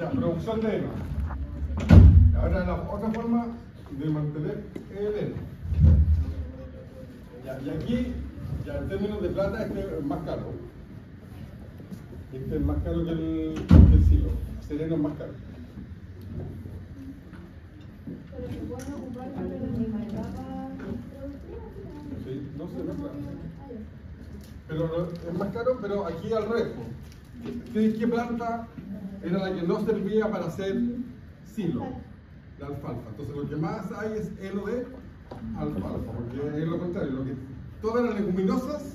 Ya, producción de heno. Ahora la otra forma de mantener el heno. Ya, y aquí, ya en términos de plata, este es más caro. Este es más caro que el silo. Este heno es más caro. Pero se puede ocupar para la misma etapa productiva. Sí, no sé, no sé. Pero es más caro, pero aquí al revés. ¿Qué planta era la que no servía para hacer silo? La alfalfa. Entonces lo que más hay es heno de alfalfa, porque es lo contrario. Todas las leguminosas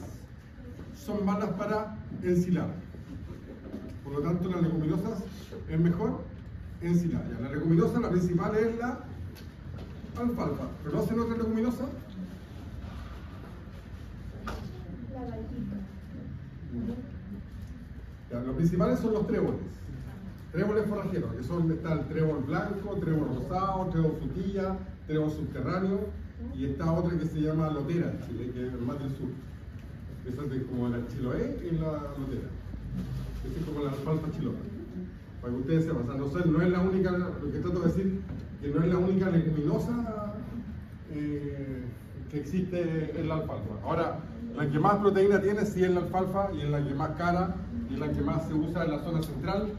son malas para ensilar. Por lo tanto, las leguminosas es mejor ensilar. Ya, la leguminosa, la principal es la alfalfa. ¿Conocen otra leguminosa? La vaquita. Ya, los principales son los tréboles. Tréboles forrajeros, que son, está el trébol blanco, trébol rosado, trébol frutilla, trébol subterráneo, y está otra que se llama lotera en Chile, que es más del sur. Esa es como la chiloé y la lotera. Esa es como la alfalfa chiloé. Para que ustedes sepan, o sea, no es la única, lo que trato de decir, que no es la única leguminosa que existe en la alfalfa. Ahora, la que más proteína tiene sí es la alfalfa, y es la que más cara, y es la que más se usa en la zona central,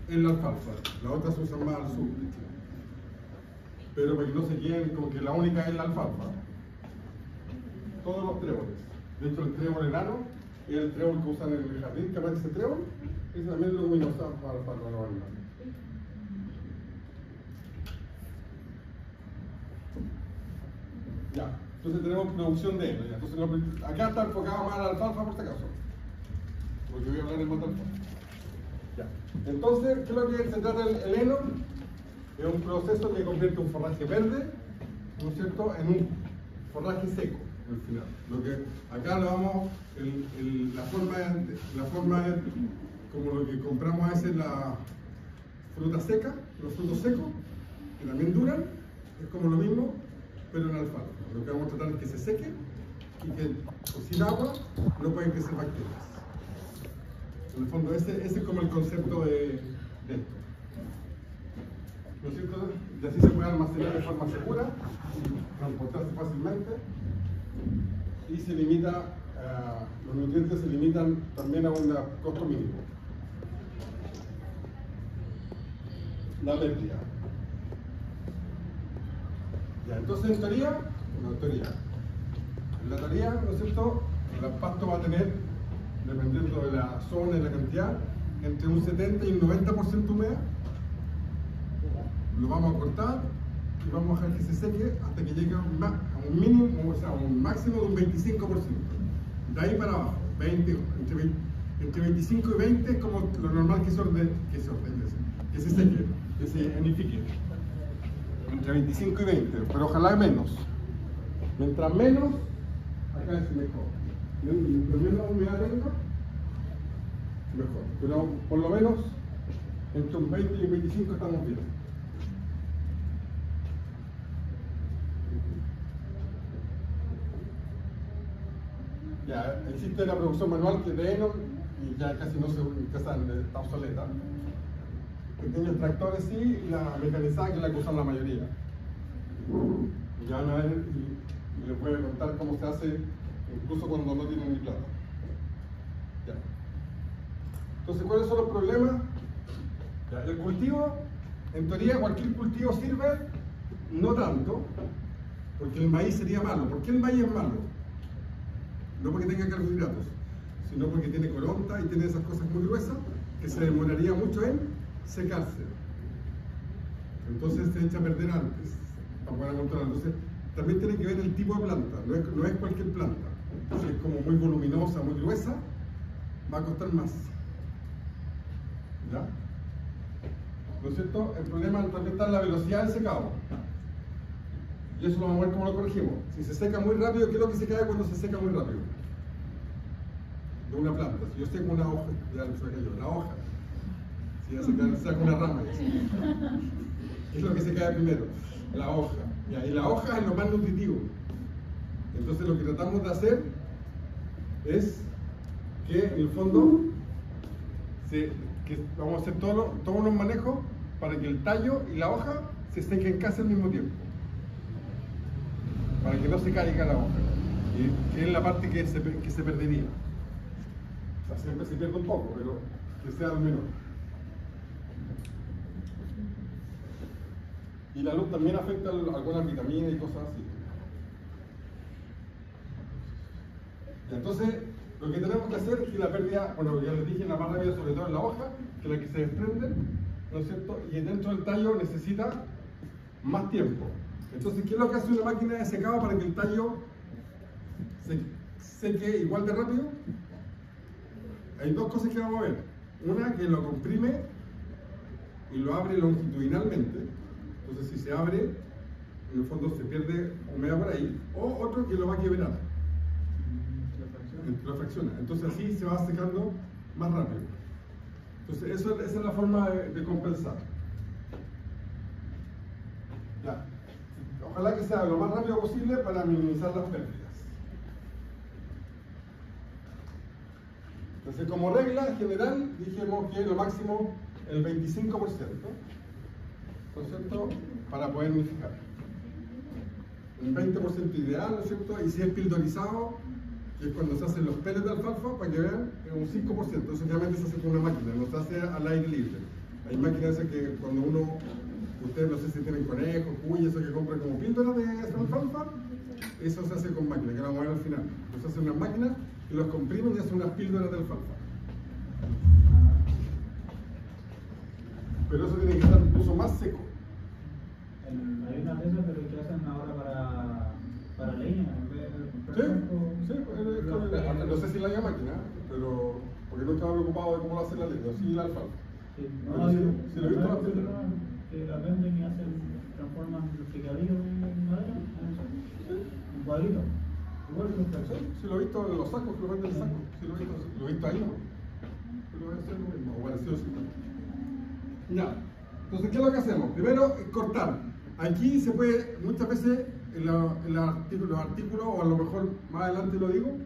es la alfalfa. Las otras se usan más al sur de Chile. Pero para que no se queden como que la única es la alfalfa. Todos los tréboles. De hecho, el trébol enano es el trébol que usan en el jardín, que aparece ese trébol, ese también es leguminosa para la alfalfa, no vale nada. Ya, entonces tenemos producción de heno. Ya. Entonces, acá está enfocado más a la alfalfa por si acaso, porque voy a hablar en más de alfalfa. Ya. Entonces, ¿qué es lo que se trata el heno? Es un proceso que convierte un forraje verde, ¿no es cierto?, en un forraje seco, al final. Lo que acá lo vamos, la forma es como lo que compramos a veces la fruta seca, los frutos secos, que también duran, es como lo mismo, pero en alfalfa. Lo que vamos a tratar es que se seque y que sin agua no pueden crecer bacterias. En el fondo, ese es como el concepto de esto. ¿No es cierto? Y así se puede almacenar de forma segura, transportarse fácilmente y se limita, los nutrientes se limitan también a un costo mínimo. La pérdida. Ya, entonces en teoría, en la teoría, ¿no es cierto?, el pasto va a tener, dependiendo de la zona y la cantidad, entre un 70 y un 90% humedad. Lo vamos a cortar y vamos a dejar que se seque hasta que llegue a un mínimo, o sea, un máximo de un 25%. De ahí para abajo, entre 25 y 20 es como lo normal que se seque, que se enifique. Entre 25 y 20, pero ojalá menos. Mientras menos, acá es mejor. Mientras menos humedad tenga, mejor. Pero por lo menos entre un 20 y un 25 estamos bien. Ya, existe la producción manual de heno y ya casi no se usa, está obsoleta. Pequeños tractores sí, y la mecanizada que es la que usan la mayoría. Y ya van a ver y les voy a contar cómo se hace incluso cuando no tienen ni plata. Ya. Entonces, ¿cuáles son los problemas? Ya, el cultivo, en teoría cualquier cultivo sirve, no tanto, porque el maíz sería malo. ¿Por qué el maíz es malo? No porque tenga carbohidratos, sino porque tiene coronta y tiene esas cosas muy gruesas que se demoraría mucho en secarse. Entonces se echa a perder antes para poder amontonar. Entonces también tiene que ver el tipo de planta, no es cualquier planta. Si es como muy voluminosa, muy gruesa, va a costar más. ¿Ya? ¿No es cierto? El problema también está en la velocidad del secado. Y eso lo vamos a ver cómo lo corregimos. Si se seca muy rápido, ¿qué es lo que se cae cuando se seca muy rápido? De una planta. Si yo seco una hoja, ya lo saqué yo, la hoja. Si ya se saca una rama. ¿Qué es lo que se cae primero? La hoja. Y la hoja es lo más nutritivo. Entonces lo que tratamos de hacer es que en el fondo que vamos a hacer todos los manejos para que el tallo y la hoja se sequen casi al mismo tiempo. Para que no se caiga la hoja. Y que es la parte que se perdería. O sea, siempre se pierde un poco, pero que sea al menor. Y la luz también afecta algunas vitaminas y cosas así. Y entonces, lo que tenemos que hacer es que la pérdida, bueno, ya les dije, la más rápida sobre todo en la hoja, que es la que se desprende, ¿no es cierto? Y dentro del tallo necesita más tiempo. Entonces, ¿qué es lo que hace una máquina de secado para que el tallo se seque igual de rápido? Hay dos cosas que vamos a ver. Una, que lo comprime y lo abre longitudinalmente. Entonces, si se abre, en el fondo se pierde humedad por ahí. O otro, que lo va a quebrar. Lo fracciona. Entonces, así se va secando más rápido. Entonces, esa es la forma de compensar. Ya. Ojalá que sea lo más rápido posible para minimizar las pérdidas. Entonces, como regla general, dijimos que lo máximo el 25%, ¿no es cierto?, para poder unificar. Un 20% ideal, ¿no es cierto? Y si es pildorizado, que es cuando se hacen los pellets de alfalfa, para que vean, es un 5%. Eso realmente se hace con una máquina, no se hace al aire libre. Hay máquinas que cuando ustedes no sé si tienen conejos, cuyes, eso que compran como píldoras de alfalfa, eso se hace con máquina, que vamos a ver al final. Entonces hacen unas máquinas que los comprimen y hacen unas píldoras de alfalfa. Pero eso tiene que estar incluso más seco. Hay una de esas, pero que hacen ahora para leña, en vez de comprar No sé si la hay máquina, pero porque nunca me he preocupado de cómo lo hace la leña, sí la alfalfa. Sí, Pero sí lo he visto bastante. que la venden y transforman los picadillos en madera, en cuadritos. Igual que los taxos. Sí, lo he visto en los sacos, que lo venden en sacos. Sí, lo he visto ahí, ¿no? Pero debe ser lo mismo, o parecido, sí. Ya. Entonces, ¿qué es lo que hacemos? Primero, cortar. Aquí se puede, muchas veces, en los artículos, o a lo mejor más adelante lo digo,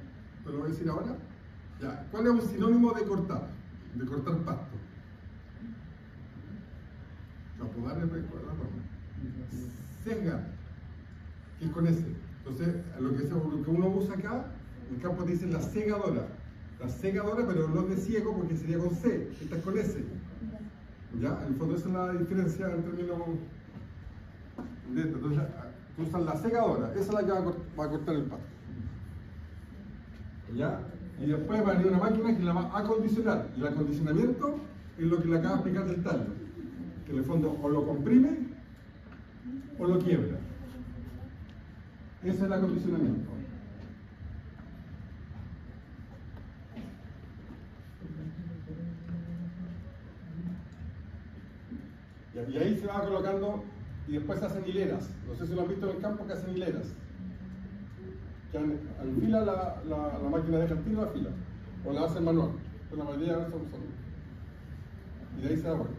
pero lo voy a decir ahora. Ya. ¿Cuál es un sinónimo de cortar? De cortar pasto. Apodar es recordar, sesgar, que es con ese. Entonces, lo que uno usa acá, en el campo te dicen la segadora. La segadora, pero no es de ciego porque sería con C, esta es con S. ¿Ya? En el fondo esa es la diferencia en términos de esto. Entonces, usan la segadora, esa es la que va a cortar el pasto. ¿Ya? Y después va a venir una máquina que la va a acondicionar. Y el acondicionamiento es lo que le acaba de explicar del tallo. Que en el fondo o lo comprime o lo quiebra. Ese es el acondicionamiento. Y ahí se va colocando y después se hacen hileras. No sé si lo han visto en el campo que hacen hileras. Que enfila la máquina de cartino, la fila. O la hacen manual. Pero la mayoría son. Y de ahí se da vuelta.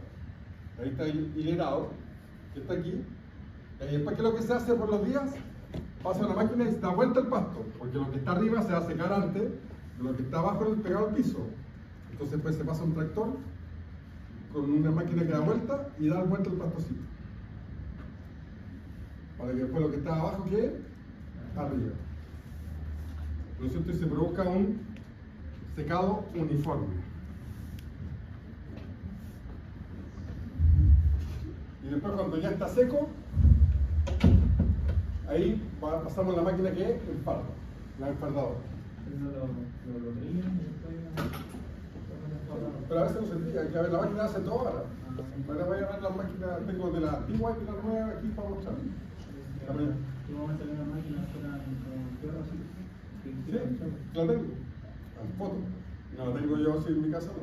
Ahí está el hilerado, que está aquí. Y después, ¿qué es lo que se hace por los días? Pasa una máquina y se da vuelta el pasto, porque lo que está arriba se va a secar antes de lo que está abajo pegado al piso. Entonces, pues se pasa un tractor con una máquina que da vuelta y da vuelta el pastocito. Para que después lo que está abajo quede arriba. ¿No es cierto? Y se provoca un secado uniforme. Y después cuando ya está seco, ahí pasamos la máquina que enfarda, la enfardadora. Pero a veces no se tría, que a ver, la máquina hace todo ahora. Ahora voy a ver las máquinas, tengo de la antigua y de la nueva aquí para mostrar. ¿Tú vas a tener una máquina que era con tierra así? Sí, la tengo. En foto. No la tengo yo así en mi casa, no.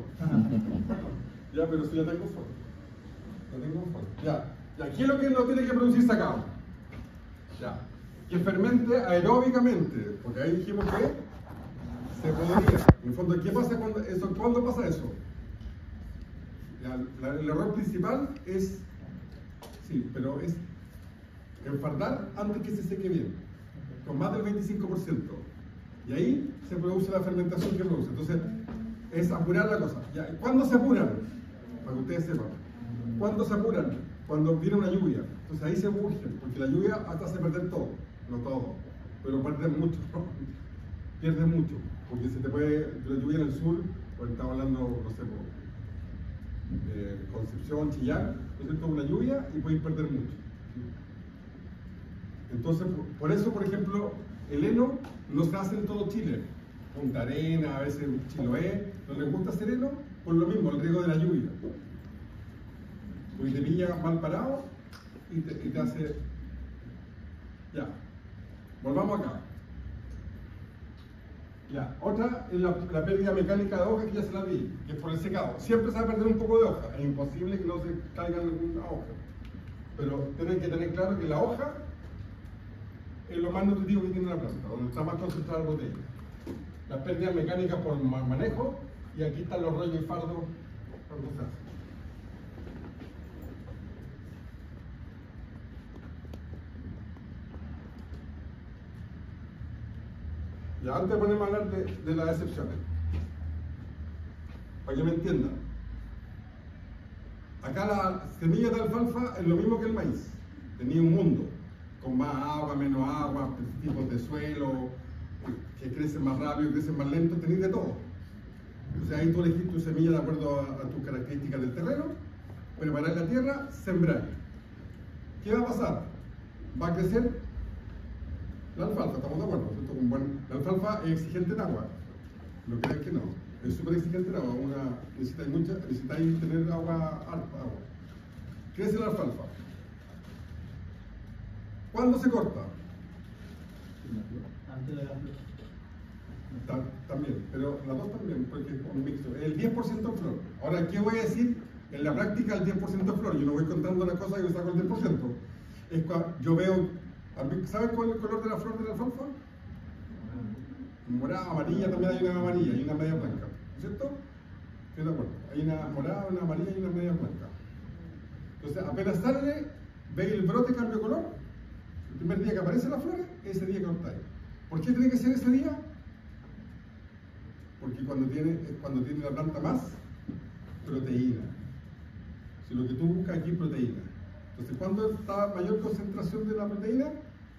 Ya, pero sí la tengo en foto. La tengo en foto. Ya. Y aquí es lo que no tiene que producir sacado. Ya. Que fermente aeróbicamente, porque ahí dijimos que se podría. En el fondo, ¿qué pasa cuándo pasa eso? El error principal es, sí, pero es enfardar antes que se seque bien, con más del 25%. Y ahí se produce la fermentación que produce. Entonces, es apurar la cosa. Ya, ¿cuándo se apuran? para que ustedes sepan. ¿Cuándo se apuran? Cuando viene una lluvia. Entonces ahí se urgen, porque la lluvia hasta hace perder todo, no todo, pero pierden mucho, pierden mucho, porque se te puede, la lluvia en el sur, pues estamos hablando, no sé, Concepción, Chillán, ¿no es cierto? Una lluvia y podéis perder mucho. Entonces, por eso, por ejemplo, el heno no se hace en todo Chile. Punta Arenas, a veces Chiloé, no les gusta hacer heno, por lo mismo, el riesgo de la lluvia. Porque te pilla mal parado y te hace... Ya, volvamos acá. Ya, otra es la pérdida mecánica de hoja, que ya se la di, que es por el secado. Siempre se va a perder un poco de hoja, es imposible que no se caiga ninguna hoja. Pero tienen que tener claro que la hoja es lo más nutritivo que tiene la planta, donde está más concentrada la proteína. Las pérdidas mecánicas por manejo, y aquí están los rollos y fardos cuando se hace. Ya, antes de ponerme a hablar de las excepciones, para que me entiendan. Acá la semilla de alfalfa es lo mismo que el maíz. Tenía un mundo, con más agua, menos agua, tipos de suelo, que crecen más rápido, crecen más lento, tenéis de todo. O sea, ahí tú elegís tu semilla de acuerdo a tus características del terreno, preparar la tierra, sembrar. ¿Qué va a pasar? Va a crecer la alfalfa, ¿estamos de acuerdo? La alfalfa es exigente en agua. No crees que no. Es súper exigente en agua. Necesitáis tener agua alta. Crece la alfalfa. ¿Cuándo se corta? Antes de la flor. También, pero las dos también, porque es un mixto. El 10% en flor. Ahora, ¿qué voy a decir? En la práctica, el 10% en flor. Yo no voy contando una cosa y yo saco el 10%. Es cuando yo veo. ¿Saben cuál es el color de la flor de la alfalfa? Morada, amarilla, también hay una amarilla y una media blanca, ¿no es cierto? Estoy de acuerdo. Hay una morada, una amarilla y una media blanca. Entonces, apenas sale, veis el brote cambio de color. El primer día que aparece la flor, ese día cortáis. ¿Por qué tiene que ser ese día? Porque es cuando tiene la planta más proteína. Si lo que tú buscas aquí es proteína. Entonces, ¿cuándo está mayor concentración de la proteína?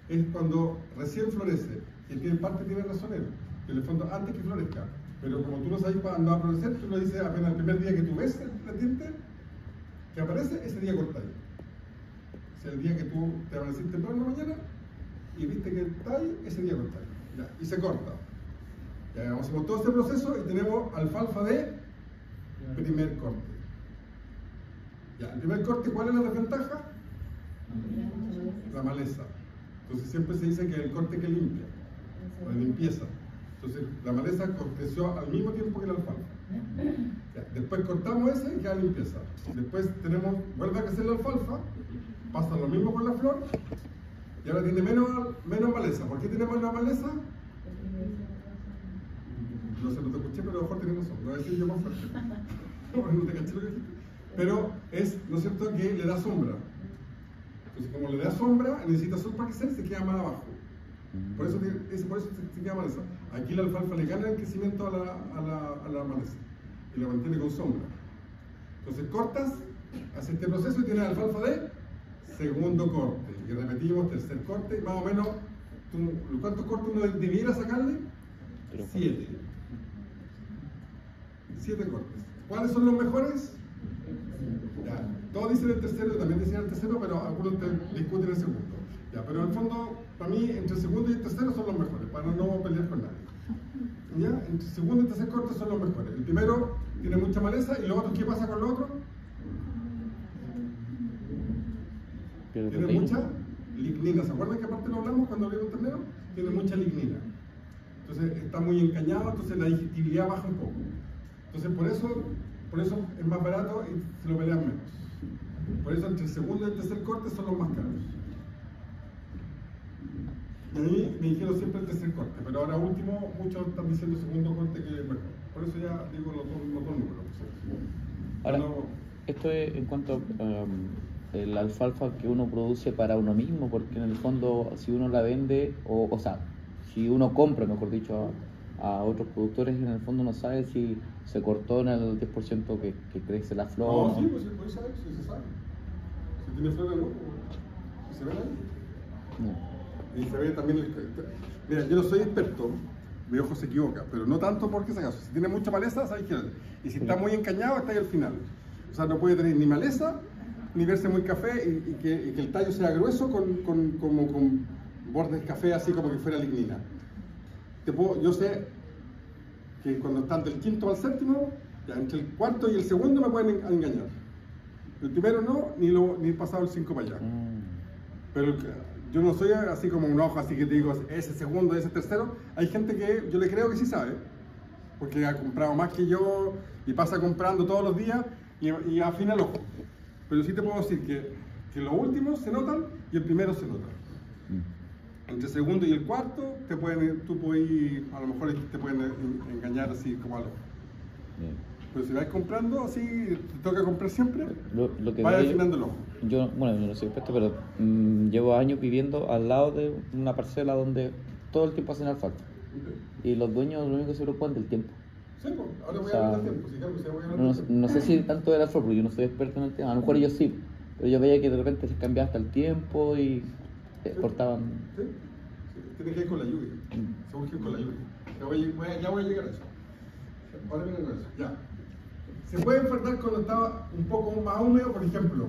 Es cuando recién florece. Y en parte tiene razón él, que en el fondo antes que florezca. Pero como tú no sabes cuándo va a florecer, tú lo dices apenas el primer día que tú ves el diente que aparece, ese día cortáis. O sea, el día que tú te amaneciste temprano en la mañana y viste que está ahí, ese día cortáis. Ya, y se corta. Ya hacemos todo este proceso y tenemos alfalfa de primer corte. Ya, el primer corte, ¿cuál es la desventaja? La maleza. Entonces siempre se dice que el corte que limpia, la limpieza. Entonces la maleza creció al mismo tiempo que la alfalfa. Ya, después cortamos ese y queda limpieza. Después vuelve a crecer la alfalfa, pasa lo mismo con la flor y ahora tiene menos maleza. ¿Por qué tiene menos maleza? No sé, no te escuché, pero a lo mejor tienes razón. No voy a decir yo más fuerte. No te caché lo que dijiste. Pero es, ¿no es cierto?, que le da sombra. Entonces, como le da sombra, necesita sol para crecer, se queda más abajo. Por eso se queda maleza. Aquí la alfalfa le gana el crecimiento a la maleza y la mantiene con sombra. Entonces cortas, hace este proceso y tienes alfalfa de segundo corte. Y repetimos, tercer corte, más o menos, ¿cuántos cortes uno debiera sacarle? 7. 7 cortes. ¿Cuáles son los mejores? Ya, todos dicen el tercero, también dicen el tercero, pero algunos discuten el segundo. Ya, pero en el fondo, para mí, entre el segundo y el tercero son los mejores, para no pelear con nadie. ¿Ya? Entre el segundo y el tercer corte son los mejores. El primero tiene mucha maleza y los otros, ¿qué pasa con los otros? Tiene mucha lignina. ¿Se acuerdan que aparte lo hablamos cuando hablamos de ternero? Tiene mucha lignina. Entonces está muy encañado, entonces la digestibilidad baja un poco. Entonces por eso es más barato y se lo pelean menos. Por eso entre el segundo y el tercer corte son los más caros. Y a mí me dijeron siempre el tercer corte, pero ahora último muchos están diciendo segundo corte que es mejor. Por eso ya digo los dos números. Ahora, esto es en cuanto a la alfalfa que uno produce para uno mismo, porque en el fondo si uno la vende, o sea, si uno compra, mejor dicho, a otros productores, en el fondo no sabe si se cortó en el 10% que crece la flor. No, ¿no? sí, pues se puede saber, sí se sabe. Si tiene flores o no, pues, se ven ahí. No. Y se ve también mira, yo no soy experto, mi ojo se equivoca, pero no tanto porque se acaso. Si tiene mucha maleza, sabes que. Y si está muy encañado, está ahí al final. O sea, no puede tener ni maleza, ni verse muy café, y que el tallo sea grueso como con bordes café, así como que fuera lignina. Yo sé que cuando están del quinto al séptimo, ya entre el cuarto y el segundo me pueden engañar. El primero no, ni pasado el 5 para allá. Pero yo no soy así como un ojo, así que te digo, ese segundo, ese tercero. Hay gente que yo le creo que sí sabe, porque ha comprado más que yo y pasa comprando todos los días y afina el ojo. Pero sí te puedo decir que los últimos se notan y el primero se nota. Entre el segundo y el cuarto, tú puedes, a lo mejor te pueden engañar así como algo. Bien. Pero si vas comprando así, te toca comprar siempre, Lo que vaya veo- afinando el ojo. yo no soy experto, pero llevo años viviendo al lado de una parcela donde todo el tiempo hacen alfalfa. Y los dueños lo único que se preocupan del tiempo. Sí, pues, ahora voy O sea, a hablar del tiempo, si claro, voy a hablar No, del tiempo. no sé si tanto de la flor, porque yo no soy experto en el tema. A lo mejor ellos sí, pero yo veía que de repente se cambiaba hasta el tiempo y cortaban. Sí, sí, tiene que ir con la lluvia. Se urge con la lluvia. Ya voy a llegar a eso. Ahora viene con eso. Ya. Se puede enfrentar cuando está un poco más húmedo, por ejemplo.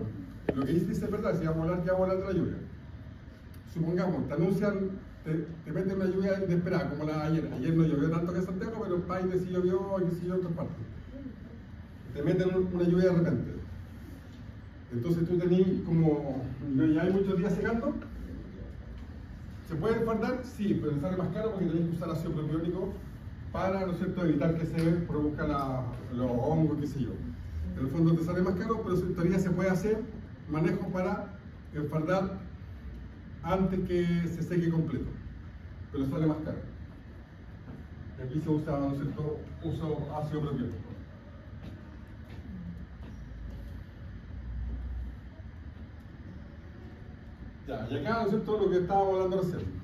Lo que dice es verdad, si vamos a hablar, ya vamos a hablar de la lluvia. Supongamos, te anuncian, te meten una lluvia inesperada, como la de ayer. Ayer no llovió tanto que en Santiago, pero en Paine sí llovió y sí llovió en otras partes. Te meten una lluvia de repente. Entonces tú tenés como, ya hay muchos días secando. ¿Se puede enfardar? Sí, pero sale más caro porque tenés que usar ácido propiónico para, ¿no es cierto?, evitar que se produzcan los hongos, qué sé yo. En el fondo te sale más caro, pero en teoría se puede hacer manejo para enfardar antes que se seque completo, pero sale más caro. Aquí se usa, ¿no es cierto?, uso ácido propiónico. Ya, y acá, ¿no es cierto?, lo que estábamos hablando recién.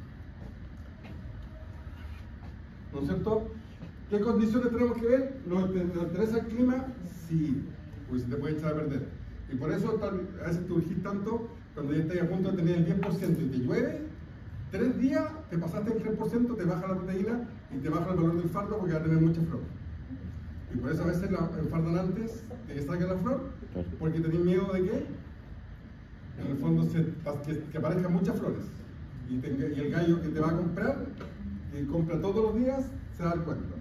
¿No es cierto? ¿Qué condiciones tenemos que ver? ¿Nos interesa el clima? Sí, porque se te puede echar a perder. Y por eso a veces te urgís tanto cuando ya estás a punto de tener el 10% y te llueve, 3 días, te pasaste el 3%, te baja la proteína y te baja el valor del fardo porque va a tener mucha flor. Y por eso a veces la enfardan antes de que salga la flor, porque tenés miedo de que en el fondo que aparezcan muchas flores. Y el gallo que te va a comprar, que compra todos los días, se da cuenta.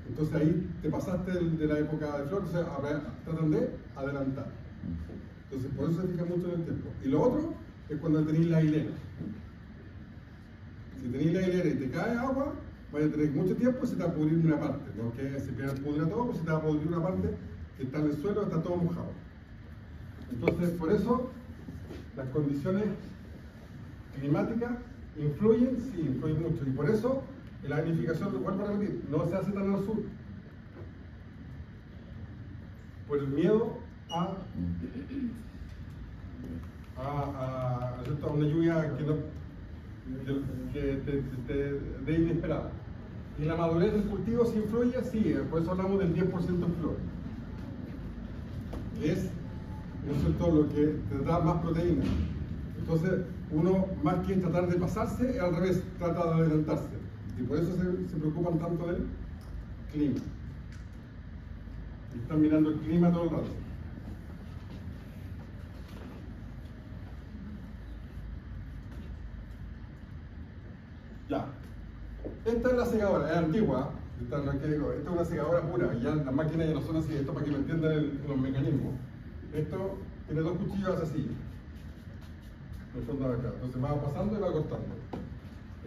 Entonces ahí te pasaste de la época de flor, entonces tratan de adelantar. Entonces por eso se fija mucho en el tiempo. Y lo otro es cuando tenéis la hilera. Si tenéis la hilera y te cae agua, vais a tener mucho tiempo y se te va a pudrir una parte. No que se pudra todo, pues se te va a pudrir una parte que está en el suelo, está todo mojado. Entonces por eso las condiciones climáticas influyen, sí, influyen mucho. Y por eso la vinificación, vuelvo a repetir, no se hace tan al sur. Por el miedo a una lluvia que te dé inesperada. Y la madurez del cultivo sí influye, sí, por eso hablamos del 10% en flor. Es, ¿no es cierto?, lo que te da más proteína. Entonces, uno más que tratar de pasarse, al revés, trata de adelantarse. Y por eso se preocupan tanto del clima. Y están mirando el clima todo el rato. Ya. Esta es la segadora, es antigua. Esta es una segadora pura. Ya las máquinas ya no son así. Esto para que me entiendan los mecanismos. Esto tiene 2 cuchillos así. En el fondo de acá. Entonces va pasando y va cortando.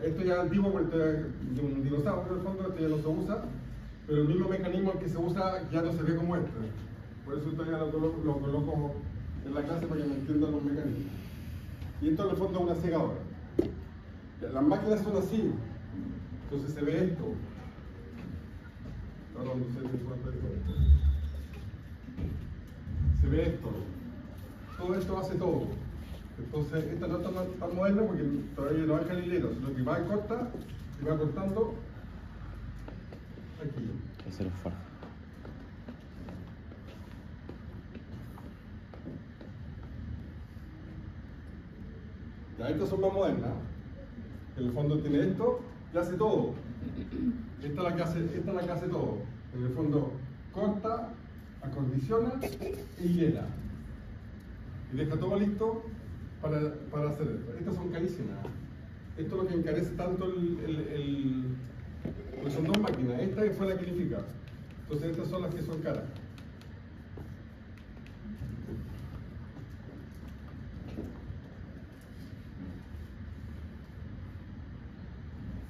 Esto ya es antiguo porque esto es de un dinosaurio en el fondo, esto ya no se usa, pero el mismo mecanismo que se usa ya no se ve como este. Por eso todavía lo coloco en la clase para que me entiendan los mecanismos. Y esto en el fondo es una segadora. Las máquinas son así, entonces se ve esto. Ahora no sé si puede ver esto. Se ve esto. Todo esto hace todo. Entonces, esta no está tan moderna porque todavía no hay jalilero, sino que va y corta y va cortando aquí. hacer el fardo. Ya, estas son más modernas. En el fondo tiene esto y hace todo. Esta es la que hace todo. En el fondo corta, acondiciona y hiela. Y deja todo listo para hacer esto. Estas son carísimas. Esto es lo que encarece tanto porque son dos máquinas. Esta fue la que unifica. Entonces estas son las que son caras.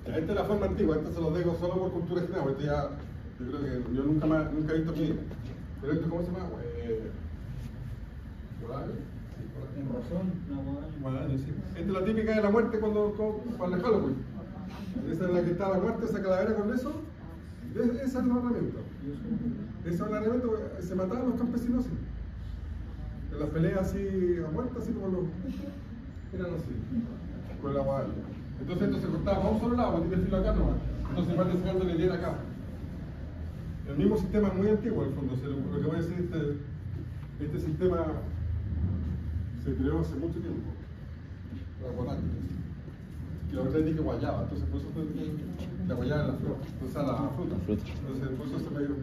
Esta es la forma antigua, esta se los dejo solo por cultura general, este ya, yo creo que yo nunca he visto aquí. Pero esto, ¿cómo se llama? Guadaña. En razón, no, Guadaña, sí. Esta es la típica de la muerte para el Halloween. Esa es la que está la muerte, esa calavera con eso. Esa es el ornamento. Ese es el ornamento, se mataban los campesinos así. En las peleas así a muerte, así como los. Eran así, con la guadaña. Entonces esto se cortaba para un solo lado, tiene filo acá nomás. Entonces van sacándole hielera acá. El mismo sistema es muy antiguo en el fondo. Lo que voy a decir, este sistema se creó hace mucho tiempo. La guadaña. Y la otra dije guayaba, entonces por eso la guayaba en la flor, o sea, la fruta. Entonces por eso se me dio.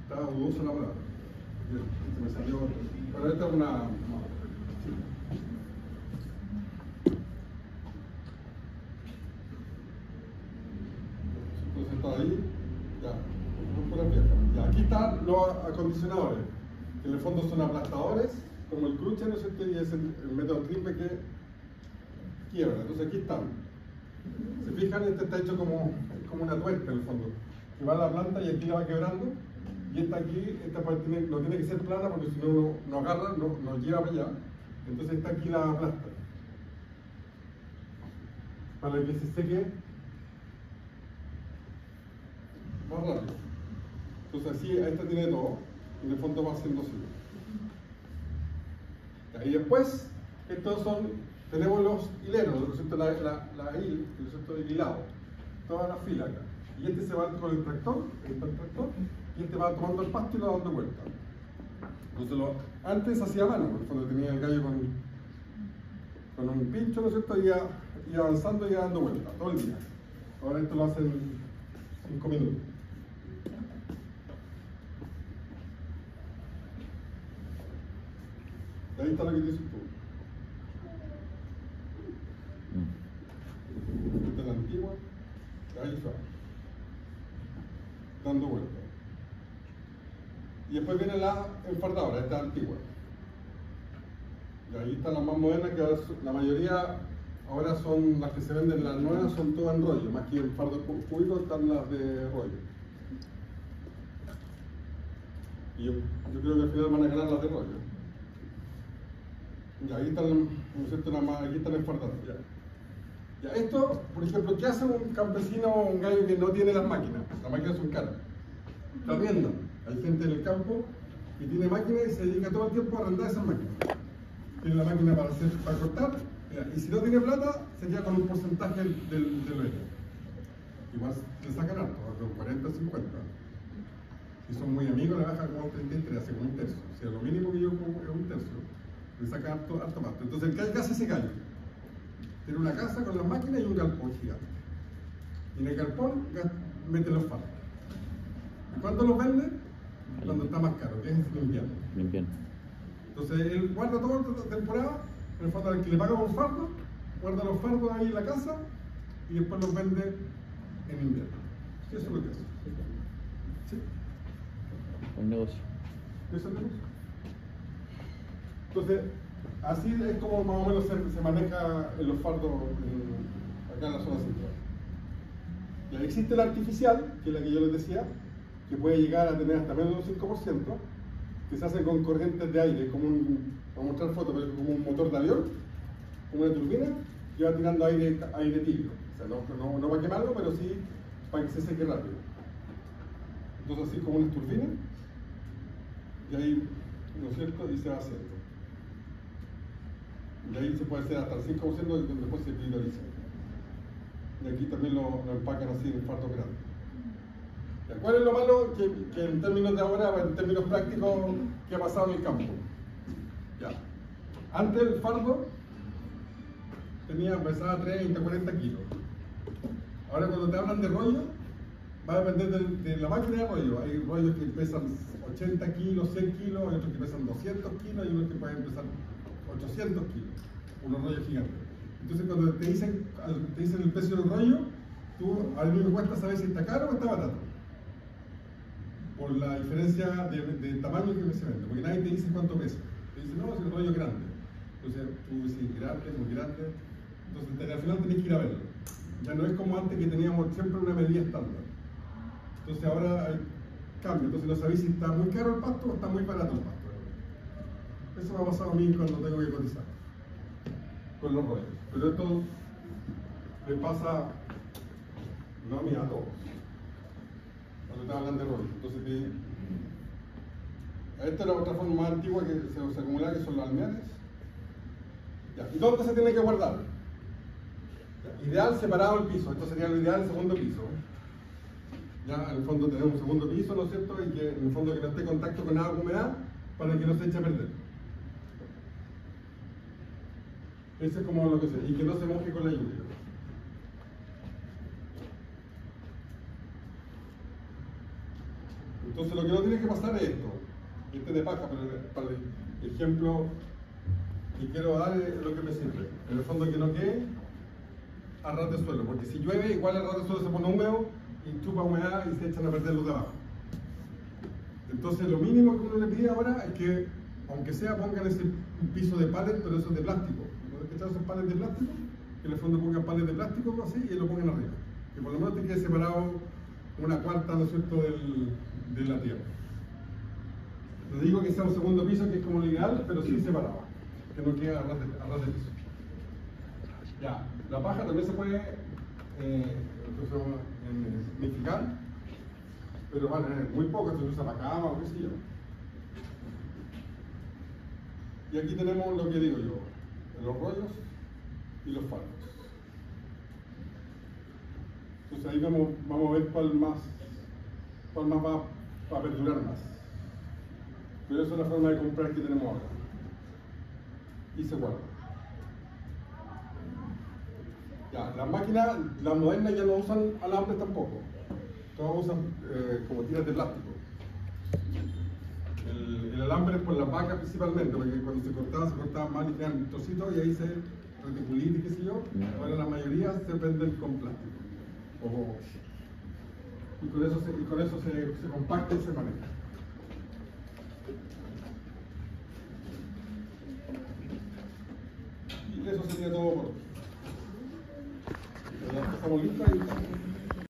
Estaba dudosa la palabra. Se me salió. Pero esta es una. Entonces está ahí, ya, no por vieja. Ya, aquí están los acondicionadores, que en el fondo son aplastadores, como el cruche, ¿no es cierto? Y es el método triple que quiebra. Entonces aquí están. Se fijan, este está hecho como una tuerca en el fondo, que va a la planta y aquí la va quebrando. Y esta aquí, esta parte no tiene que ser plana porque si no, no agarra, no lleva para allá. Entonces esta aquí la aplasta. Para que se seque más rápido. Entonces así, esta tiene todo, y en el fondo va haciendo así. Y después, estos son, tenemos los hileros, ¿no es cierto? La hil, ¿no es cierto? El hilado, toda la fila acá. Y este se va con el tractor, y este va tomando el pasto y lo va dando vuelta. Entonces antes hacía mano, cuando tenía el gallo con un pincho, ¿no es cierto? Iba avanzando y iba dando vuelta, todo el día. Ahora esto lo hacen en 5 minutos. Ahí está lo que dices tú. Esta es la antigua, ahí está, dando vuelta. Y después viene la enfardadora, esta antigua. Y ahí están las más modernas, que ahora la mayoría ahora son las que se venden, las nuevas son todas en rollo, más que en fardo cúbico están las de rollo. Y yo creo que al final van a ganar las de rollo. Y ahí están, ¿no es cierto? Aquí están enfardadas. Ya, esto, por ejemplo, ¿qué hace un campesino o un gallo que no tiene las máquinas? Las máquinas son caras. Está viendo. Hay gente en el campo que tiene máquinas y se dedica todo el tiempo a arrendar esas máquinas. Tiene la máquina para cortar, y si no tiene plata, se queda con un porcentaje del resto. Igual le sacan harto, con 40, 50. Si son muy amigos, le bajan como 33, hace como un tercio. O sea, lo mínimo que yo como es un tercio. Le saca harto pasto. Entonces, ¿qué hace ese gallo? Tiene una casa con las máquinas y un galpón gigante. Y en el galpón mete los fardos. ¿Y cuándo los vende? Cuando está más caro, que es en invierno. Entonces, él guarda toda la temporada, en el fondo al que le paga por fardo, guarda los fardos ahí en la casa y después los vende en invierno. Eso es lo que hace. ¿Sí? Un negocio. ¿Eso es el negocio? Entonces, así es como más o menos se maneja en los fardos acá en la zona central. Ya existe la artificial, que es la que yo les decía, que puede llegar a tener hasta menos de un 5%, que se hace con corrientes de aire, como voy a mostrar fotos, pero como un motor de avión, como una turbina, que va tirando aire tibio. O sea, no va a quemarlo, pero sí para que se seque rápido. Entonces así como unas turbinas, y ahí, ¿no es cierto? Y se va haciendo. Y ahí se puede hacer hasta el 5% y después se prioriza. Y aquí también lo empacan así en fardos grandes. ¿Cuál es lo malo que en términos de ahora, en términos prácticos, que ha pasado en el campo? Ya. Antes el fardo pesaba 30, 40 kilos. Ahora cuando te hablan de rollo, va a depender de la máquina de rollo. Hay rollos que pesan 80 kilos, 100 kilos, hay otros que pesan 200 kilos y unos que pueden pesar 800 kilos. Unos rollos gigantes. Entonces cuando te dicen el precio del rollo, tú a mí me cuesta saber si está caro o está barato. Por la diferencia de tamaño que se vende. Porque nadie te dice cuánto pesa. Te dice, no, es el rollo grande. Entonces tú dices, grande, muy grande. Entonces al final tenés que ir a verlo. Ya no es como antes que teníamos siempre una medida estándar. Entonces ahora hay cambio. Entonces no sabéis si está muy caro el pasto o está muy barato el pasto. Eso me ha pasado a mí cuando tengo que cotizar con los rollos. Pero esto me pasa, no a mí, a todos. Cuando te hablan de rollos. Entonces, esta es la otra forma más antigua que se acumula, que son los almeares. Ya. ¿Y dónde se tiene que guardar? Ya. Ideal separado el piso. Esto sería lo ideal, el segundo piso. Ya, en el fondo tenemos un segundo piso, ¿no es cierto? Y que en el fondo que no esté en contacto con agua, humedad, para que no se eche a perder. Ese es como lo que se... Y que no se moje con la lluvia. Entonces lo que no tiene que pasar es esto. Este de paja, pero para el ejemplo que quiero dar es lo que me sirve. En el fondo que no quede a ras de suelo, porque si llueve igual el ras de suelo se pone húmedo y chupa humedad y se echan a perder los de abajo. Entonces lo mínimo que uno le pide ahora es que, aunque sea, pongan ese piso de palet, pero eso es de plástico. ¿No? ¿Echar esos palets de plástico? Que en el fondo pongan palets de plástico así y lo pongan arriba. Que por lo menos te quede separado una cuarta, ¿no es cierto?, de la tierra. No digo que sea un segundo piso, que es como lo ideal, pero sí separado, que no quede a ras de piso. Ya, la paja también se puede significar, pero vale, muy poco, se usa para cama o qué sé yo. Y aquí tenemos lo que digo yo, los rollos y los fardos. Entonces ahí vamos a ver cuál más va a perdurar más. Pero esa es la forma de comprar que tenemos ahora. Y se guarda. Ya, las máquinas, las modernas ya no usan alambres tampoco. Todas usan como tiras de plástico. El alambre es por las vacas principalmente, porque cuando se cortaba mal y quedan trocitos y ahí se reticulita y qué sé yo. Ahora la mayoría se venden con plástico. Y con eso se compacta y se maneja. Y eso sería todo por hoy. ¿Estamos listos?